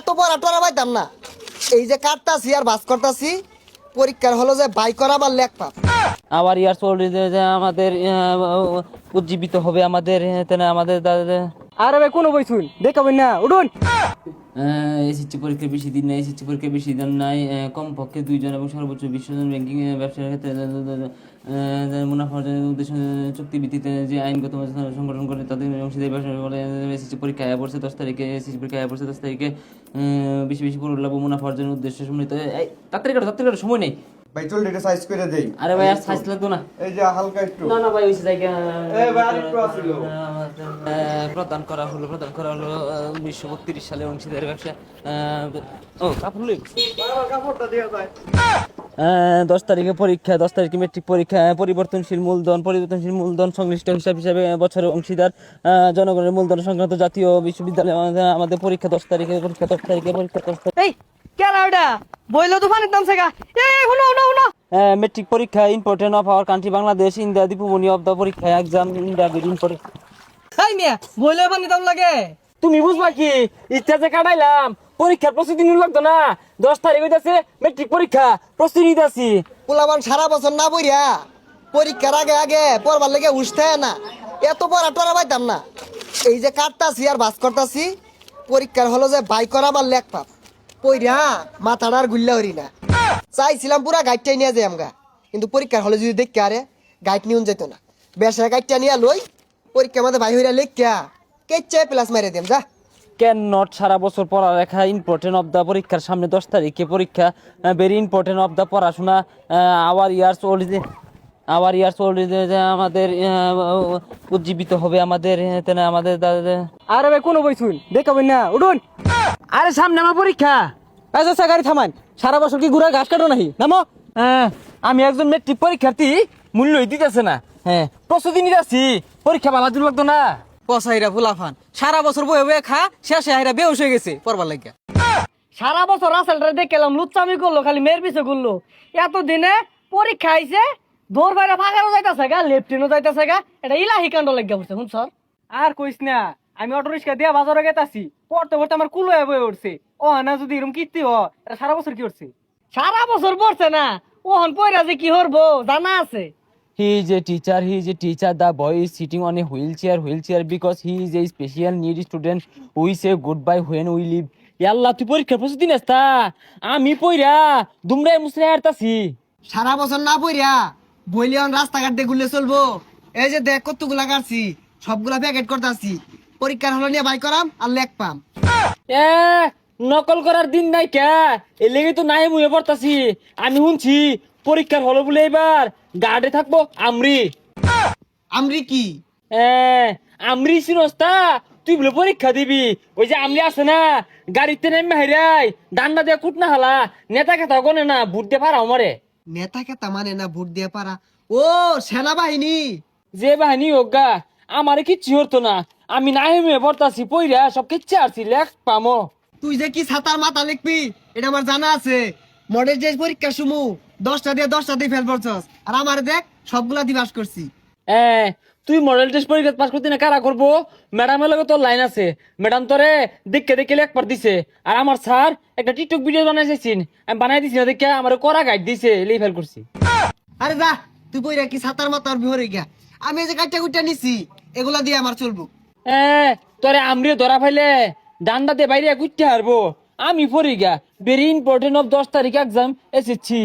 এত পড়া টরা পাইতাম না। এই যে কাটতাছি আর বাস করতাছি, পরীক্ষার হলো যে বাই করা বা লেখ পাপ। আবার ইয়ার চলছে যে আমাদের উজ্জীবিত হবে আমাদের আমাদের আরে ভাই কোনো বই শুন দেখাবেন না, উঠুন। এসএসসি পরীক্ষা বেশি দিন নাই, এসএসসি পরীক্ষা বেশি দিন নাই, কমপক্ষে 2 জন এবং সর্বোচ্চ 20 জন ব্যাংকিং ব্যবসার ক্ষেত্রে মুনাফা অর্জনের উদ্দেশ্যে চুক্তিভিত্তিতে যে আইনগত সংগঠন করে তাদের অংশীদারি ব্যবসা বলে এসএসসি পরীক্ষা আয়া পড়ছে 10 তারিখে, এসএসসি পরীক্ষা আয়া পড়ছে 10 তারিখে, বেশি বেশি পুরো লাভ ও মুনাফা অর্জনের উদ্দেশ্যে সম্মিলিত। তাড়াতাড়ি সময় নেই ভাই চল এটা সাইজ করে দেই। আরে ভাই আর সাইজ লাগতো না। এই যে হালকা একটু না ভাই ওই জায়গা ভাই আরেকটু আছিল। প্রদান করা হলো 1932 সালে অংশীদারি ব্যবসা। ও কাপড় লই কাপড়টা দিয়া যায়। 10 তারিখে পরীক্ষা, 10 তারিখে মেট্রিক পরীক্ষা। পরিবর্তনশীল মূলধন সংশ্লিষ্ট হিসাবে বছরের অংশীদার জনগণের মূলধন সংক্রান্ত জাতীয় বিশ্ববিদ্যালয় আমাদের পরীক্ষা 10 তারিখে পরীক্ষা 10 তারিখে পরীক্ষা 10 তারিখে। এই কেলা ওটা বইলো তো পানির দাম সেগা। এই হুনো হুনো হুনো মেট্রিক পরীক্ষা important of our country Bangladesh India Dipu Moni of the পরীক্ষা এক্সাম ইন্ডিয়া ইম্পর্টেন্ট। এই মিয়া বইলো পানির দাম লাগে। তুমি বুঝবা কি ইচ্ছা যে কাটাইলাম পরীক্ষার প্রস্তুতি নিতে লাগতো না। 10 তারিখ হইতাছে মেট্রিক পরীক্ষা, প্রস্তুতি নিতেছি। পোলাবান সারা বছর না পড়িয়া পরীক্ষার আগে আগে পড়বার লেগে উঠতে না, এত পড়া টরা পাইতাম না। এই যে কাটতাছি আর বাস করতাছি, পরীক্ষার হলো যে বাই করা বা লেখ পাপ। পইরা মাথাটা আর গুল্লা হরি না। চাইছিলাম পুরা গাইডটাই নিয়ে যাই আমগা, কিন্তু পরীক্ষার হলে যদি দেখি আরে গাইড নিউন যেত না। বেসা গাইডটা নিয়ে লই পরীক্ষার মধ্যে ভাই হইরা লেখিয়া কেচ্ছে প্লাস মারিয়ে দিম যা। ক্যান নট সারা বছর পড়ালেখা ইম্পর্টেন্ট অফ দ্য পরীক্ষার সামনে 10 তারিখে পরীক্ষা, ভেরি ইম্পর্টেন্ট অফ দ্য পড়াশোনা। আওয়ার ইয়ার্স ওল্ড আমাদের উজ্জীবিত হবে আমাদের আমাদের আরে ভাই কোনো বই শুন দেখাবেন না, উঠুন। আরে সামনে আমার পরীক্ষা। আচ্ছা গাড়ি থামান, সারা বছর কি ঘুরা ঘাস কাটো নাহি নামো। আমি একজন মেট্রিক পরীক্ষার্থী, মূল্যই দিতেছে না। প্রস্তুতি নিতেছি, পরীক্ষা ভালো দূর লাগতো না। পসাইরা ফুলাফান সারা বছর বয়ে বয়ে খা, শেষে হাইরা বেউস হয়ে গেছে পড়বার লাগিয়া। সারা বছর রাসেলটা দেখলাম লুচ্চামি করলো, খালি মেয়ের পিছে ঘুরলো। এত দিনে পরীক্ষা আইছে, দৌড় বাইরে ফাঁকারও যাইতেছে গা, লেফটিনও যাইতেছে গা। এটা ইলাহি কাণ্ড লাগিয়া পড়ছে শুন স্যার। আর কইস না, আমি অটো রিক্সা দিয়ে বাজারে গেতাছি, পড়তে পড়তে আমার কুলো বয়ে উঠছে। ও না যদি এরকম কীর্তি হ, এটা সারা বছর কি করছে? সারা বছর পড়ছে না, ওহন পয়রা যে কি হরবো জানা আছে। He is a teacher. The boy is sitting on a wheelchair because he is a special needy student. We say goodbye when we leave. ইয়াল্লা তুই পরীক্ষার প্রস্তুতি নেস তা? আমি পইরা দুমরাই মুসরাই আরতাছি। সারা বছর না পড়িয়া বইলে রাস্তাঘাট দিয়ে ঘুরলে চলবো? এই যে দেখ কতগুলা কাটছি, সবগুলা প্যাকেট করতেছি। পরীক্ষার হলো নিয়ে বাই করাম আর লেখ পাম। এ নকল করার দিন নাই কে? এই লেগে তো নাই মুয়ে পড়তাছি। আমি শুনছি পরীক্ষার হলো বলে এবার গার্ডে থাকবো আমরি। আমরি কি? আমরি চিনস্তা? তুই বলে পরীক্ষা দিবি, ওই যে আমরি আছে না গাড়িতে নেমে হাইরাই ডান্ডা দিয়ে কুটনা হালা নেতা খেতা গনে না ভোট দিয়ে পারা আমারে। নেতা কেতা মানে না ভোট দিয়ে পারা? ও সেনাবাহিনী। যে বাহিনী হোক গা আমারে কিচ্ছু হতো না। আমি নাই মুয়ে পড়তাছি পইরা সব কিচ্ছু আরছি লেখ পামো। তুই যে কি ছাতার মাথা লিখবি এটা আমার জানা আছে। মডেল যে পরীক্ষা সুমু 10টা দিয়ে ফেল পড়ছস, আর আমার দেখ সবগুলা দিয়ে পাস করছি। তুই মডেল টেস্ট পরীক্ষা পাস করতে না কারা করবো? ম্যাডামের লগে তোর লাইন আছে, ম্যাডাম তোরে দেখে লেখবার দিছে। আর আমার স্যার একটা টিকটক ভিডিও বানাইছেন, আমি বানাই দিছি না দেখে আমার করা গাইড দিছে, লেই ফেল করছি। আরে যা, তুই বইরা কি ছাতার মাথার বিহরে গিয়া। আমি এই যে কাটটা কুটটা নিছি এগুলা দিয়ে আমার চলবো। তোরে আমরিও ধরা ফাইলে ডান্ডা দিয়ে বাইরে কুইতে হারবো। আমি পড়ি গা, ভেরি ইম্পর্টেন্ট অফ 10 তারিখ এক্সাম এসেছি।